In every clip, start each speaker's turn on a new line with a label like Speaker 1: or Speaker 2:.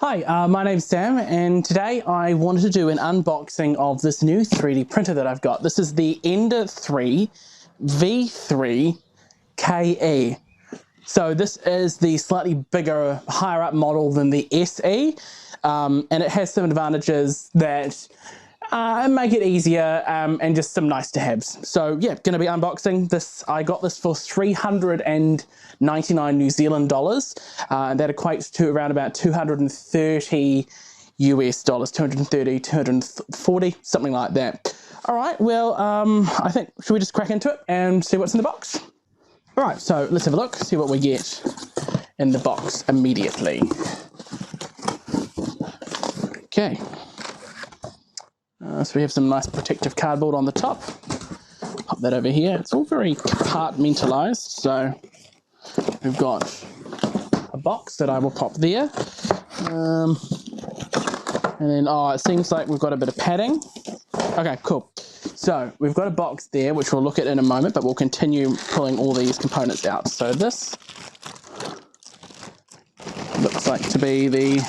Speaker 1: Hi, my name's Sam, and today I wanted to do an unboxing of this new 3D printer that I've got. This is the Ender-3 V3 KE. So this is the slightly bigger, higher up model than the SE, and it has some advantages that make it easier and just some nice to haves. So yeah, going to be unboxing this. I got this for 399 New Zealand dollars. That equates to around about 230 US dollars, 230, 240, something like that. All right, well, I think, should we just crack into it and see what's in the box? All right, so let's have a look, see what we get in the box immediately. Okay. So we have some nice protective cardboard on the top. Pop that over here. It's all very compartmentalized. So we've got a box that I will pop there. And then, it seems like we've got a bit of padding. Okay, cool. So we've got a box there, which we'll look at in a moment, but we'll continue pulling all these components out. So this looks like to be the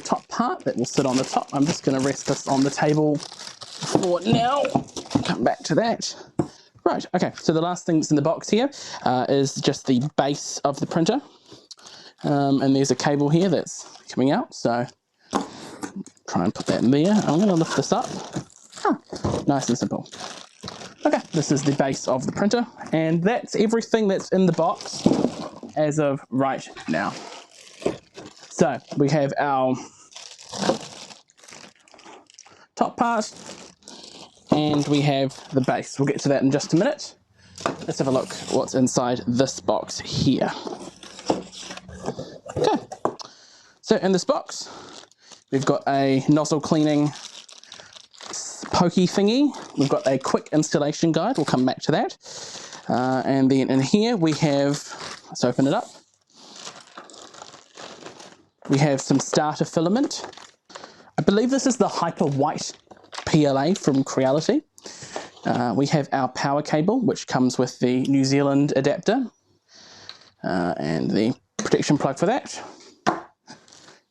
Speaker 1: top part that will sit on the top. I'm just going to rest this on the table for now. Come back to that. Right, okay, so the last thing that's in the box here is just the base of the printer. And there's a cable here that's coming out, so try and put that in there. I'm going to lift this up. Nice and simple. Okay, this is the base of the printer, and that's everything that's in the box as of right now. So we have our top part and we have the base. We'll get to that in just a minute. Let's have a look what's inside this box here. Okay, so in this box we've got a nozzle cleaning pokey thingy. We've got a quick installation guide. We'll come back to that. And then in here we have, let's open it up. We have some starter filament. I believe this is the Hyper White PLA from Creality. We have our power cable, which comes with the New Zealand adapter and the protection plug for that.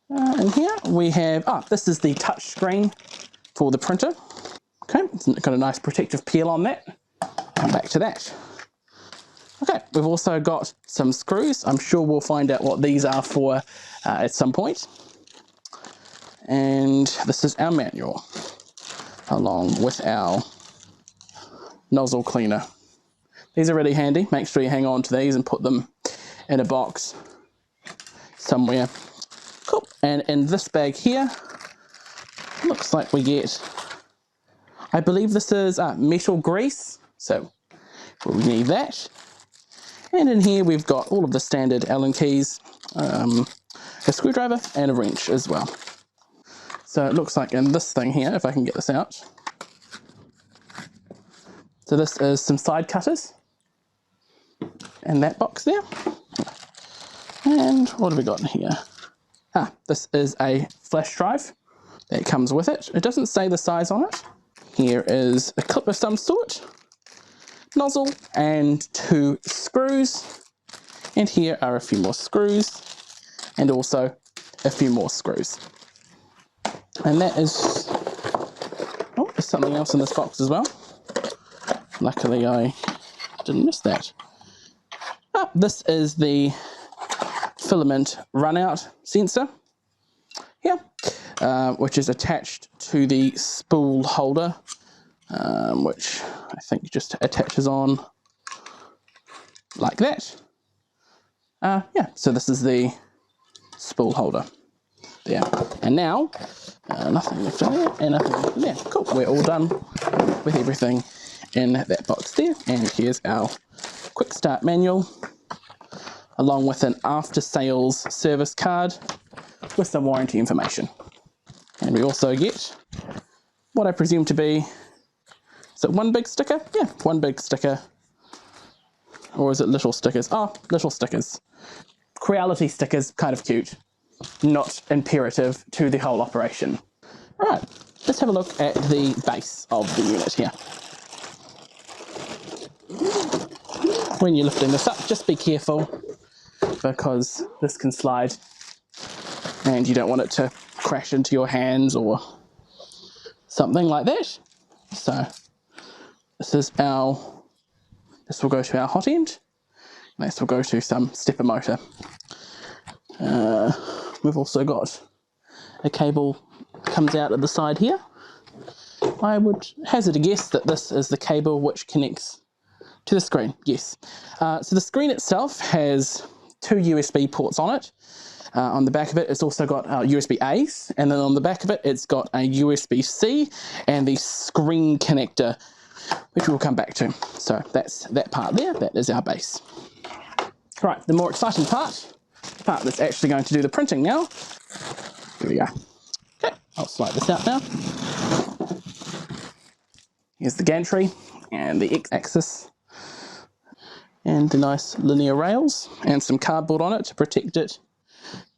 Speaker 1: And here we have, this is the touch screen for the printer. Okay, it's got a nice protective peel on that. Come back to that. Okay, we've also got some screws. I'm sure we'll find out what these are for at some point. And this is our manual, along with our nozzle cleaner. These are really handy. Make sure you hang on to these and put them in a box somewhere. Cool. And in this bag here, looks like we get, I believe this is metal grease, so we need that. And in here we've got all of the standard Allen keys, a screwdriver and a wrench as well. So it looks like in this thing here, if I can get this out. So this is some side cutters in that box there. And what have we got in here? This is a flash drive that comes with it. It doesn't say the size on it. Here is a clip of some sort, nozzle and 2 screws. And here are a few more screws and also a few more screws. And that is, there's something else in this box as well. Luckily I didn't miss that. This is the filament runout sensor here, which is attached to the spool holder, which I think just attaches on like that. So this is the spool holder there. And now, nothing left in there and nothing left in there. Cool, we're all done with everything in that box there. And here's our quick start manual, along with an after sales service card with some warranty information. And we also get what I presume to be, is it one big sticker? Yeah, one big sticker. Or is it little stickers? Little stickers. Creality stickers, kind of cute. Not imperative to the whole operation. All right, let's have a look at the base of the unit here. When you're lifting this up, just be careful because this can slide and you don't want it to crash into your hands or something like that. So this will go to our hot end, and this will go to some stepper motor. We've also got a cable comes out of the side here. I would hazard a guess that this is the cable which connects to the screen. Yes. So the screen itself has 2 USB ports on it. On the back of it, it's also got USB-A's, and then on the back of it, it's got a USB-C and the screen connector, which we'll come back to. So that's that part there. That is our base. Right, the more exciting part, the part that's actually going to do the printing now. Here we go. Okay, I'll slide this out now. Here's the gantry and the x-axis and the nice linear rails and some cardboard on it to protect it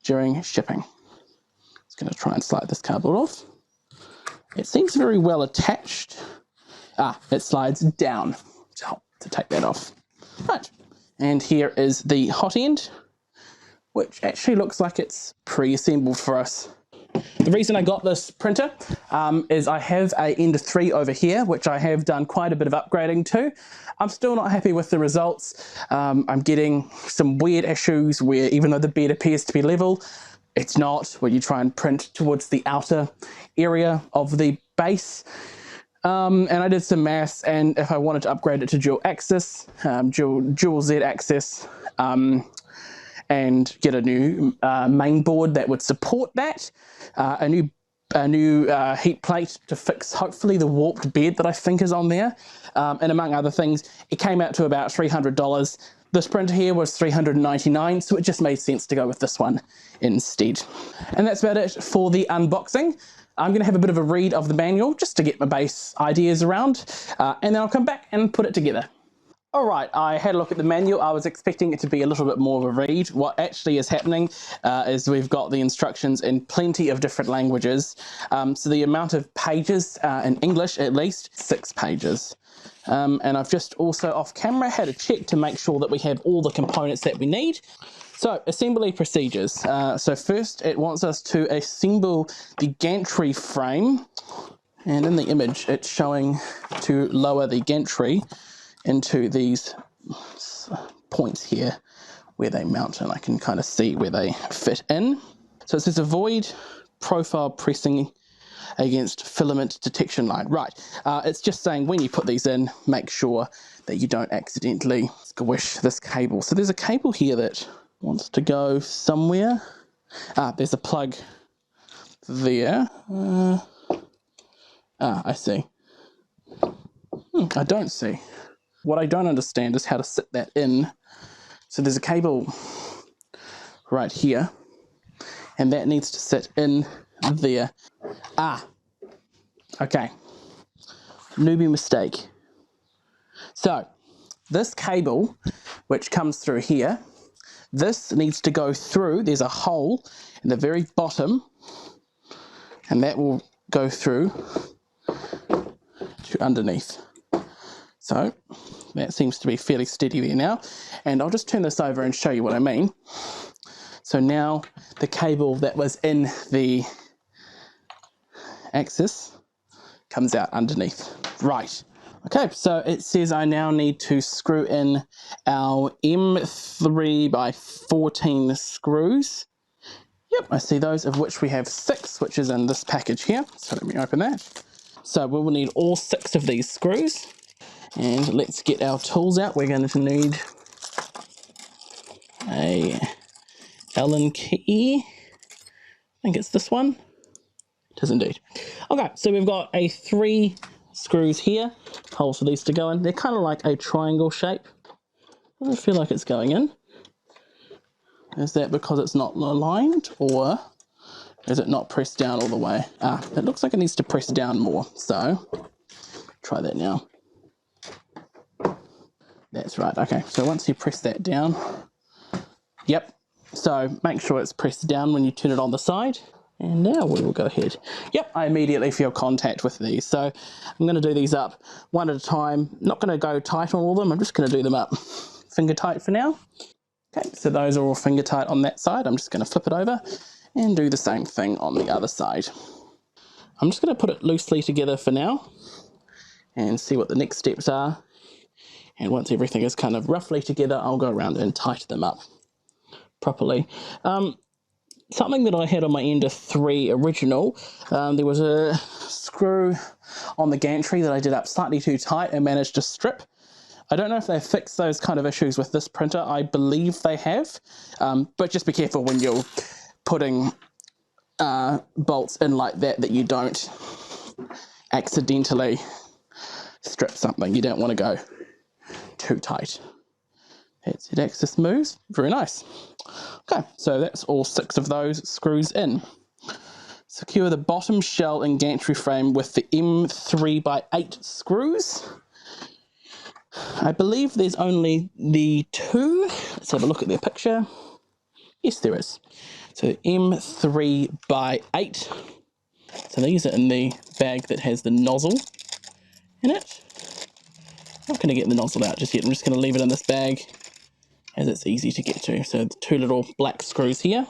Speaker 1: during shipping. Just going to try and slide this cardboard off. It seems very well attached. It slides down to help to take that off. Right, and here is the hot end, which actually looks like it's pre-assembled for us. The reason I got this printer is I have a Ender-3 over here, which I have done quite a bit of upgrading to. I'm still not happy with the results. I'm getting some weird issues where even though the bed appears to be level, it's not, where you try and print towards the outer area of the base. And I did some maths, and if I wanted to upgrade it to dual axis, dual Z axis, and get a new main board that would support that, a new heat plate to fix hopefully the warped bed that I think is on there, and among other things, it came out to about $300. This printer here was $399, so it just made sense to go with this one instead. And that's about it for the unboxing. I'm going to have a bit of a read of the manual just to get my base ideas around, and then I'll come back and put it together. Alright, I had a look at the manual. I was expecting it to be a little bit more of a read. What actually is happening is we've got the instructions in plenty of different languages. So the amount of pages, in English at least, 6 pages. And I've just also off camera had a check to make sure that we have all the components that we need. So, assembly procedures. So first it wants us to assemble the gantry frame. And in the image it's showing to lower the gantry into these points here where they mount, and I can kind of see where they fit in. So it says avoid profile pressing against filament detection line. Right, it's just saying when you put these in, make sure that you don't accidentally squish this cable. So there's a cable here that wants to go somewhere. There's a plug there. I see. I don't see. What I don't understand is how to sit that in. So there's a cable right here, and that needs to sit in there. Okay. Newbie mistake. So this cable, which comes through here, this needs to go through. There's a hole in the very bottom, and that will go through to underneath. So that seems to be fairly steady there now, and I'll just turn this over and show you what I mean. So now the cable that was in the axis comes out underneath. Right, okay, so it says I now need to screw in our M3 by 14 screws. Yep, I see those, of which we have 6, which is in this package here. So let me open that. So we will need all 6 of these screws. And let's get our tools out. We're going to need a Allen key. I think it's this one. It is indeed. Okay, so we've got 3 screws here, holes for these to go in. They're kind of like a triangle shape. Doesn't feel like it's going in. Is that because it's not aligned, or is it not pressed down all the way? It looks like it needs to press down more. So try that now. That's right, okay, so once you press that down, yep, so make sure it's pressed down when you turn it on the side, and now we will go ahead. Yep, I immediately feel contact with these, so I'm going to do these up one at a time. Not going to go tight on all of them, I'm just going to do them up finger tight for now. Okay, so those are all finger tight on that side. I'm just going to flip it over And do the same thing on the other side. I'm just going to put it loosely together for now and see what the next steps are. And once everything is kind of roughly together, I'll go around and tighten them up properly. Something that I had on my Ender-3 original, there was a screw on the gantry that I did up slightly too tight and managed to strip. I don't know if they've fixed those kind of issues with this printer. I believe they have, but just be careful when you're putting bolts in like that you don't accidentally strip something. You don't want to go too tight. That's it, access moves. Very nice. Okay, so that's all 6 of those screws in. Secure the bottom shell and gantry frame with the M3x8 screws. I believe there's only the 2. Let's have a look at their picture. Yes, there is. So M3x8. So these are in the bag that has the nozzle in it. I'm not going to get the nozzle out just yet. I'm just going to leave it in this bag as it's easy to get to. So the 2 little black screws here.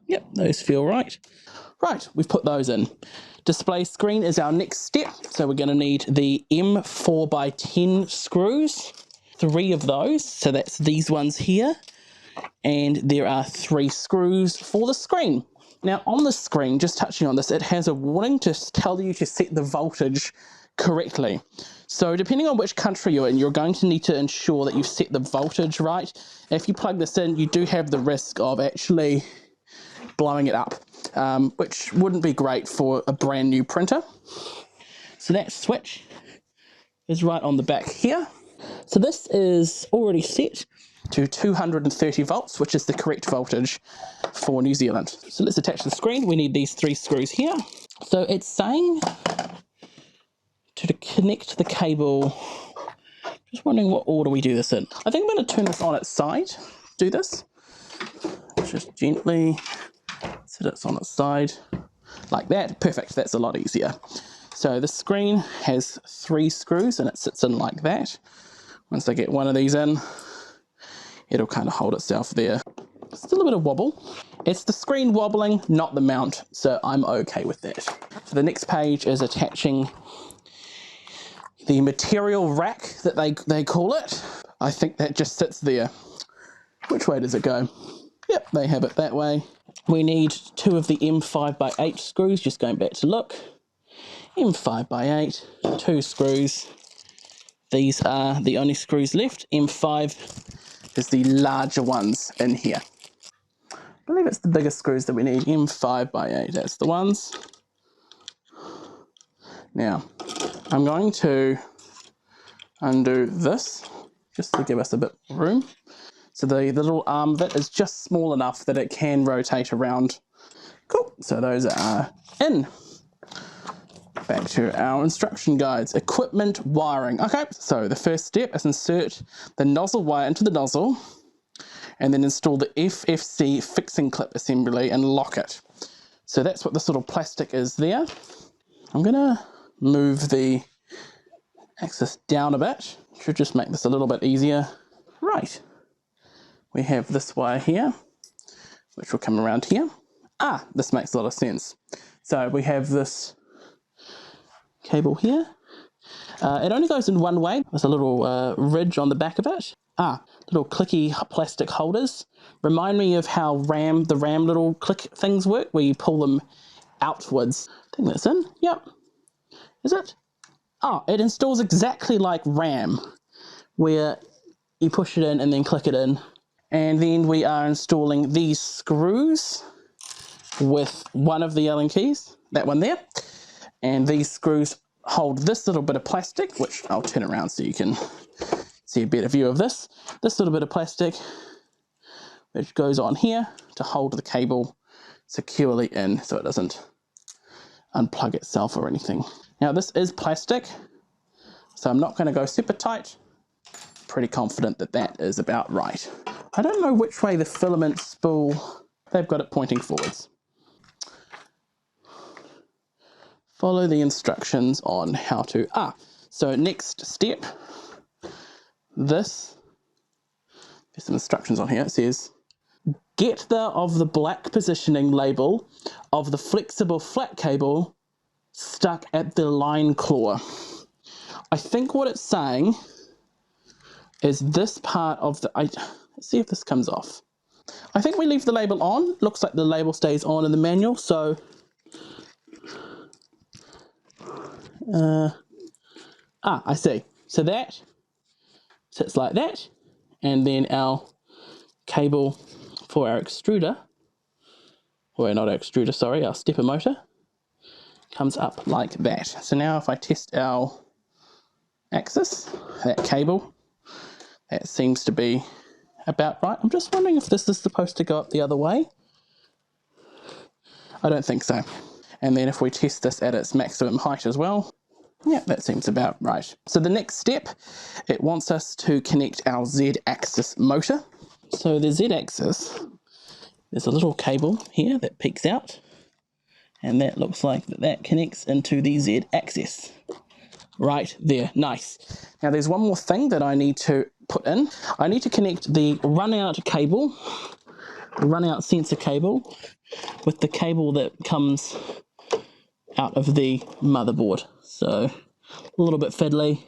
Speaker 1: Yep, those feel right. Right, we've put those in. Display screen is our next step. So we're going to need the M4x10 screws. 3 of those. So that's these ones here. And there are 3 screws for the screen. Now on the screen, just touching on this, it has a warning to tell you to set the voltage correctly. So depending on which country you're in, you're going to need to ensure that you've set the voltage right. If you plug this in, you do have the risk of actually blowing it up, which wouldn't be great for a brand new printer. So that switch is right on the back here. So this is already set to 230 volts, which is the correct voltage for New Zealand. So let's attach the screen. We need these 3 screws here. So it's saying to connect the cable, just wondering what order we do this in. I think I'm going to turn this on its side, do this. Just gently set it on its side, like that. Perfect, that's a lot easier. So the screen has 3 screws and it sits in like that. Once I get one of these in, it'll kind of hold itself there. Still a bit of wobble. It's the screen wobbling, not the mount, so I'm okay with that. So the next page is attaching the material rack that they call it. I think that just sits there. Which way does it go? Yep, they have it that way. We need 2 of the M5x8 screws, just going back to look. M5x8, 2 screws. These are the only screws left. M5 is the larger ones in here. I believe it's the biggest screws that we need. M5x8, that's the ones. Now, I'm going to undo this, just to give us a bit of room. So the little arm of it is just small enough that it can rotate around. Cool, so those are in. Back to our instruction guides. Equipment wiring. Okay, so the first step is insert the nozzle wire into the nozzle and then install the FFC fixing clip assembly and lock it. So that's what this little plastic is there. I'm gonna move the axis down a bit. Should just make this a little bit easier. Right, we have this wire here, which will come around here. Ah, this makes a lot of sense. So we have this cable here. It only goes in one way. There's a little ridge on the back of it. Ah, little clicky plastic holders. Remind me of how the RAM little click things work, where you pull them outwards. I think that's in. Yep. Is it? Oh, it installs exactly like RAM, where you push it in and then click it in. And then we are installing these screws with one of the Allen keys, that one there. And these screws hold this little bit of plastic, which I'll turn around so you can see a better view of this. This little bit of plastic, which goes on here to hold the cable securely in so it doesn't unplug itself or anything. Now this is plastic, so I'm not going to go super tight. Pretty confident that that is about right. I don't know which way the filament spool, they've got it pointing forwards. Follow the instructions on how to, so next step, there's some instructions on here. It says get the black positioning label of the flexible flat cable stuck at the line claw. I think what it's saying is this part of the, let's see if this comes off. I think we leave the label on. Looks like the label stays on in the manual, so I see. So that sits like that, and then our cable for our extruder, or not our extruder, sorry, our stepper motor, comes up like that. So now if I test our axis, that cable, that seems to be about right. I'm just wondering if this is supposed to go up the other way. I don't think so. And then if we test this at its maximum height as well, yeah, that seems about right. So the next step, it wants us to connect our Z-axis motor. So the Z-axis, there's a little cable here that peeks out, and that looks like that connects into the Z-axis. Right there, nice. Now there's one more thing that I need to put in. I need to connect the run-out cable, the run-out sensor cable, with the cable that comes out of the motherboard. So a little bit fiddly.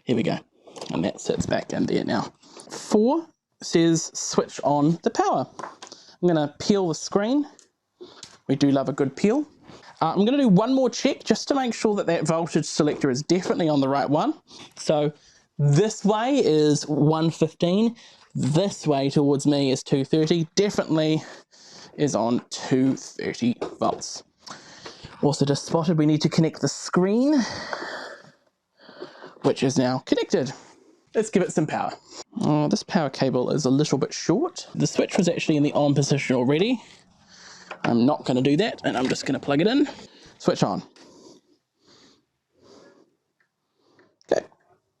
Speaker 1: Here we go. And that sits back in there now. 4 says switch on the power. I'm going to peel the screen. We do love a good peel. I'm going to do one more check just to make sure that that voltage selector is definitely on the right one. So this way is 115. This way towards me is 230. Definitely is on 230 volts. Also just spotted we need to connect the screen, which is now connected. Let's give it some power. Oh, this power cable is a little bit short. The switch was actually in the on position already. I'm not going to do that, and I'm just going to plug it in. Switch on. Okay.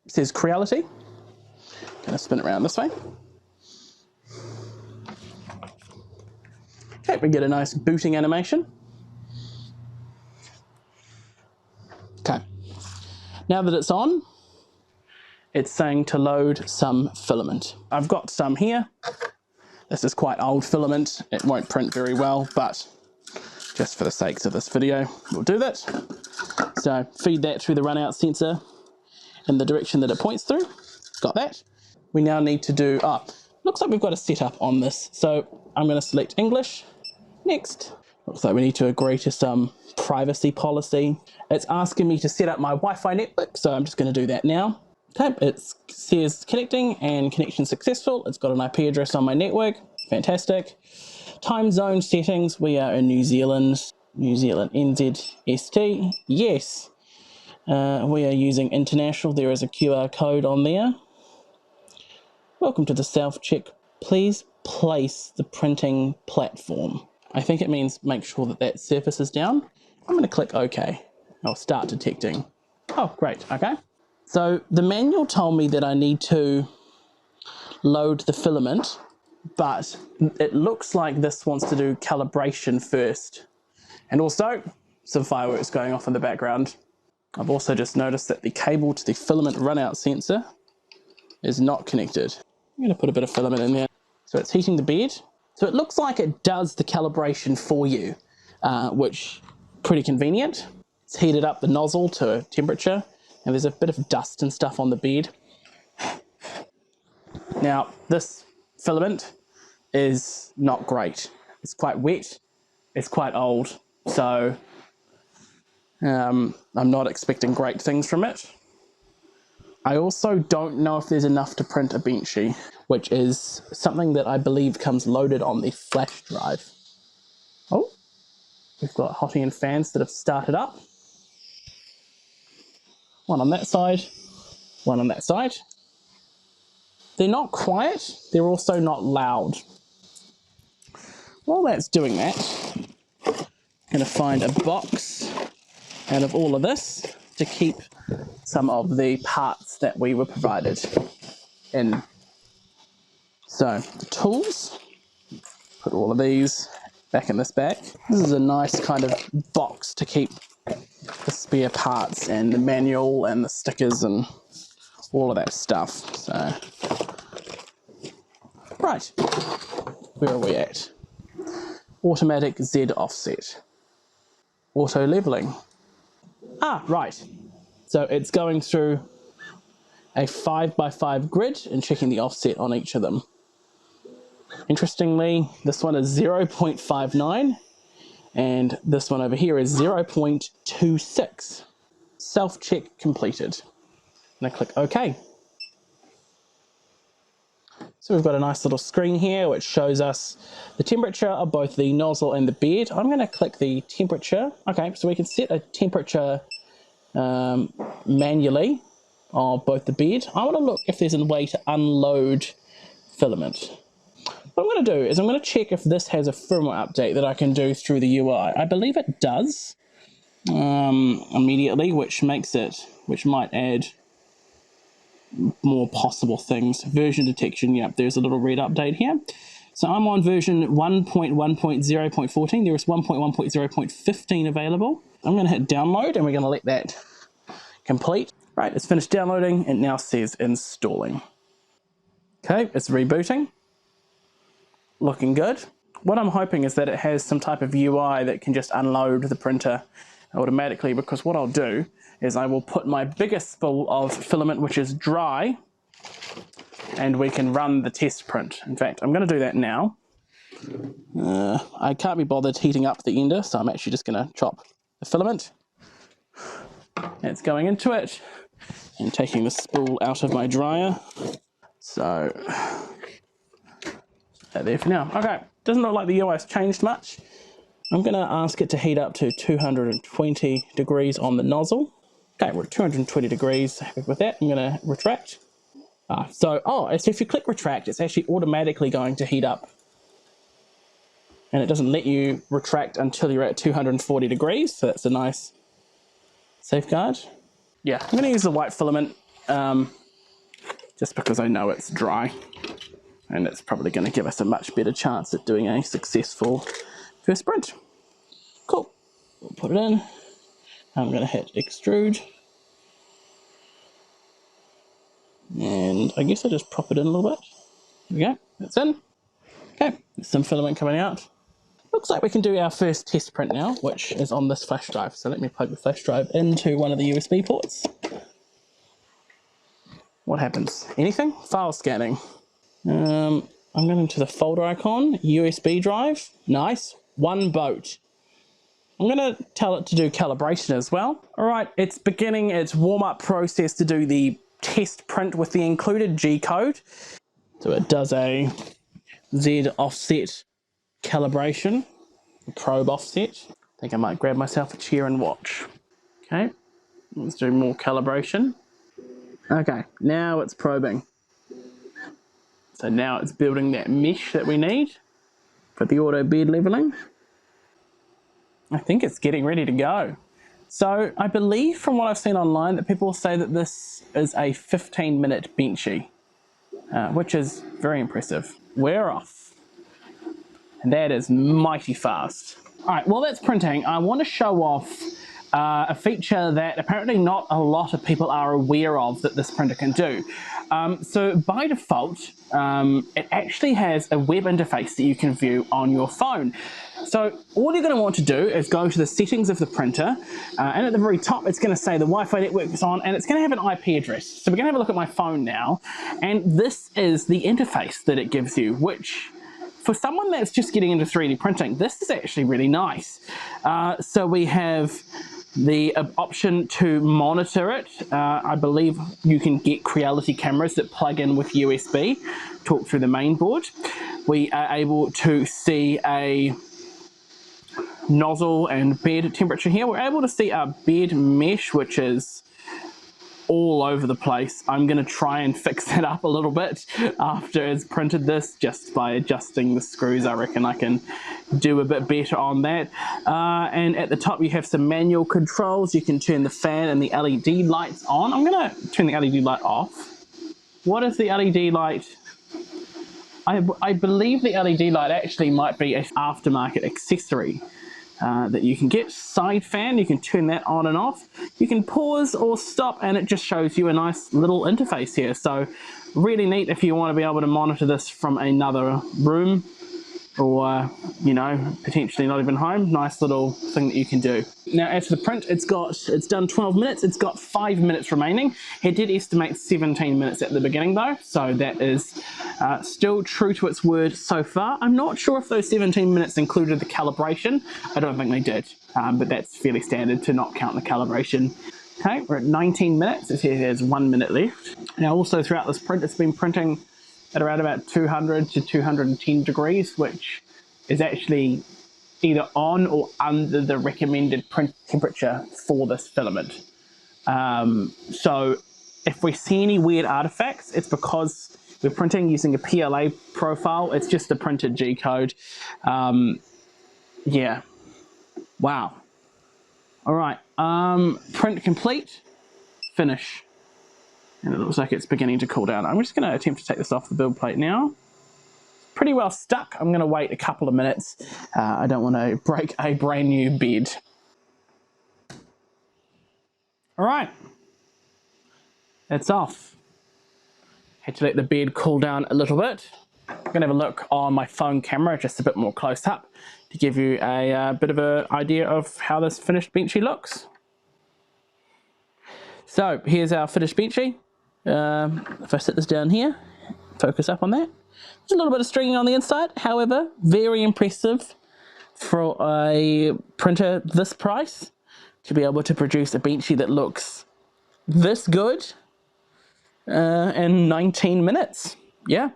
Speaker 1: It says Creality. Going to spin it around this way. Okay, we get a nice booting animation. Okay. Now that it's on, it's saying to load some filament. I've got some here. This is quite old filament. It won't print very well, but just for the sakes of this video, we'll do that. So feed that through the run-out sensor in the direction that it points through. Got that. We now need to do, looks like we've got a setup on this. So I'm going to select English. Next. Looks like we need to agree to some privacy policy. It's asking me to set up my Wi-Fi network, so I'm just going to do that now. Okay, it says connecting and connection successful. It's got an IP address on my network. Fantastic. Time zone settings. We are in New Zealand. New Zealand NZST. Yes. We are using international. There is a QR code on there. Welcome to the self-check. Please place the printing platform. I think it means make sure that that surface is down. I'm going to click OK. I'll start detecting. Oh, great. Okay. So the manual told me that I need to load the filament, but it looks like this wants to do calibration first. And also some fireworks going off in the background. I've also just noticed that the cable to the filament run-out sensor is not connected. I'm going to put a bit of filament in there. So it's heating the bed. So it looks like it does the calibration for you, which pretty convenient. It's heated up the nozzle to temperature, and there's a bit of dust and stuff on the bed. Now, this filament is not great. It's quite wet, it's quite old, so I'm not expecting great things from it. I also don't know if there's enough to print a Benchy, which is something that I believe comes loaded on the flash drive. Oh, we've got hottie and fans that have started up. One on that side, one on that side. They're not quiet, they're also not loud. While that's doing that, I'm going to find a box out of all of this to keep some of the parts that we were provided in. So the tools, put all of these back in this bag. This is a nice kind of box to keep the spare parts and the manual and the stickers and all of that stuff. So, right. Where are we at? Automatic Z offset. Auto leveling. Ah, right. So it's going through a 5x5 grid and checking the offset on each of them. Interestingly, this one is 0.59 and this one over here is 0.26. Self-check completed. And I click OK. So we've got a nice little screen here which shows us the temperature of both the nozzle and the bed. I'm going to click the temperature. Okay, so we can set a temperature manually of both the bed. I want to look if there's a way to unload filament. What I'm going to do is I'm going to check if this has a firmware update that I can do through the UI. I believe it does immediately, which might add more possible things. Version detection, yep, there's a little red update here. So I'm on version 1.1.0.14. There is 1.1.0.15 available. I'm going to hit download and we're going to let that complete. Right, it's finished downloading. It now says installing. Okay, it's rebooting. Looking good. What I'm hoping is that it has some type of UI that can just unload the printer automatically, because what I'll do is I will put my biggest spool of filament, which is dry, and we can run the test print. In fact, I'm going to do that now. I can't be bothered heating up the ender, so I'm actually just going to chop the filament. It's going into it and taking the spool out of my dryer. So there for now. Okay, doesn't look like the UI's changed much. I'm going to ask it to heat up to 220 degrees on the nozzle. Okay, we're at 220 degrees. Happy with that. I'm going to retract. So if you click retract, it's actually automatically going to heat up. And it doesn't let you retract until you're at 240 degrees. So that's a nice safeguard. Yeah, I'm going to use the white filament just because I know it's dry. And it's probably going to give us a much better chance at doing a successful first print. Cool. We'll put it in. I'm going to hit extrude. And I guess I just prop it in a little bit. There we go. That's in. Okay. There's some filament coming out. Looks like we can do our first test print now, which is on this flash drive. So let me plug the flash drive into one of the USB ports. What happens? Anything? File scanning. I'm going to the folder icon, USB drive, nice, one boat. I'm going to tell it to do calibration as well. All right, it's beginning its warm-up process to do the test print with the included G code. So it does a Z offset calibration, probe offset. I think I might grab myself a chair and watch. Okay, let's do more calibration. Okay, now it's probing. So now it's building that mesh that we need for the auto bed leveling. I think it's getting ready to go. So I believe from what I've seen online that people say that this is a 15-minute Benchy, which is very impressive. We're off. And that is mighty fast. All right, while that's printing, I want to show off a feature that apparently not a lot of people are aware of that this printer can do. So by default, it actually has a web interface that you can view on your phone. So all you're going to want to do is go to the settings of the printer, and at the very top it's going to say the Wi-Fi network is on, and it's going to have an IP address. So we're going to have a look at my phone now, and this is the interface that it gives you, which for someone that's just getting into 3D printing, this is actually really nice. So we have the option to monitor it. I believe you can get Creality cameras that plug in with USB, talk through the main board. We are able to see a nozzle and bed temperature here. We're able to see our bed mesh, which is all over the place. I'm going to try and fix that up a little bit after it's printed this, just by adjusting the screws. I reckon I can do a bit better on that. And at the top you have some manual controls. You can turn the fan and the LED lights on. I'm going to turn the LED light off. What is the LED light? I believe the LED light actually might be an aftermarket accessory that you can get. Side fan, you can turn that on and off. You can pause or stop, and it just shows you a nice little interface here. So really neat if you want to be able to monitor this from another room. or, you know, potentially not even home. Nice little thing that you can do. Now, as for the print, it's done 12 minutes. It's got 5 minutes remaining. It did estimate 17 minutes at the beginning though, so that is still true to its word so far. I'm not sure if those 17 minutes included the calibration. I don't think they did, but that's fairly standard to not count the calibration. Okay, we're at 19 minutes. It says there's 1 minute left. Now, also throughout this print, it's been printing at around about 200 to 210 degrees, which is actually either on or under the recommended print temperature for this filament. So if we see any weird artifacts, it's because we're printing using a PLA profile. It's just the printed G code. Yeah. Wow. All right. Print complete. Finish. And it looks like it's beginning to cool down. I'm just going to attempt to take this off the build plate now. Pretty well stuck. I'm going to wait a couple of minutes. I don't want to break a brand new bed. All right. It's off. Had to let the bed cool down a little bit. I'm going to have a look on my phone camera, just a bit more close up, to give you a bit of an idea of how this finished Benchy looks. So here's our finished Benchy. If I sit this down here, focus up on that. There's a little bit of stringing on the inside, however, very impressive for a printer this price to be able to produce a Benchy that looks this good in 19 minutes. Yeah,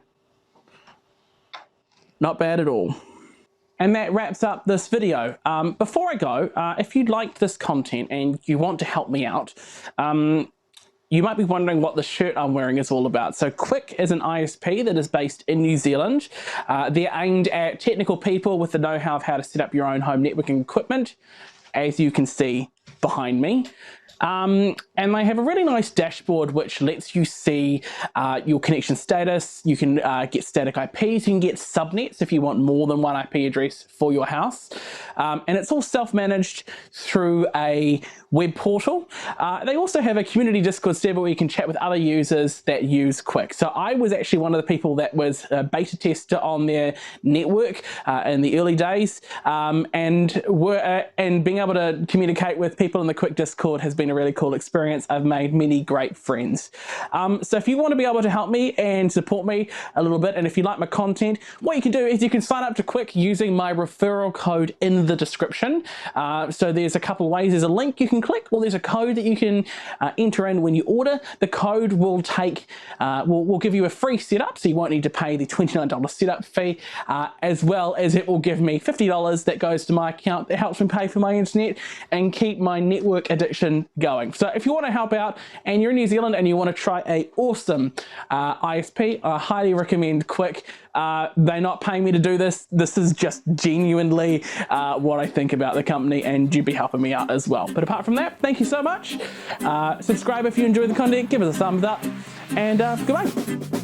Speaker 1: not bad at all. And that wraps up this video. Before I go, if you liked this content and you want to help me out, you might be wondering what the shirt I'm wearing is all about. So Quic is an ISP that is based in New Zealand. They're aimed at technical people with the know-how of how to set up your own home networking equipment, as you can see behind me. And they have a really nice dashboard which lets you see your connection status. You can get static IPs, you can get subnets if you want more than one IP address for your house. And it's all self-managed through a web portal. They also have a community Discord server where you can chat with other users that use Quic. So I was actually one of the people that was a beta tester on their network in the early days, and being able to communicate with people in the Quic Discord has been a really cool experience. I've made many great friends. So if you want to be able to help me and support me a little bit, and if you like my content, what you can do is you can sign up to Quic using my referral code in the description. So there's a couple of ways. There's a link you can click, or there's a code that you can enter in when you order. The code will will give you a free setup, so you won't need to pay the $29 setup fee, as well as it will give me $50 that goes to my account that helps me pay for my internet and keep my network addiction going. So if you want to help out and you're in New Zealand and you want to try a awesome ISP, I highly recommend Quic. They're not paying me to do this. This is just genuinely what I think about the company, and you'd be helping me out as well. But apart from that, thank you so much. Subscribe if you enjoy the content, give us a thumbs up, and goodbye.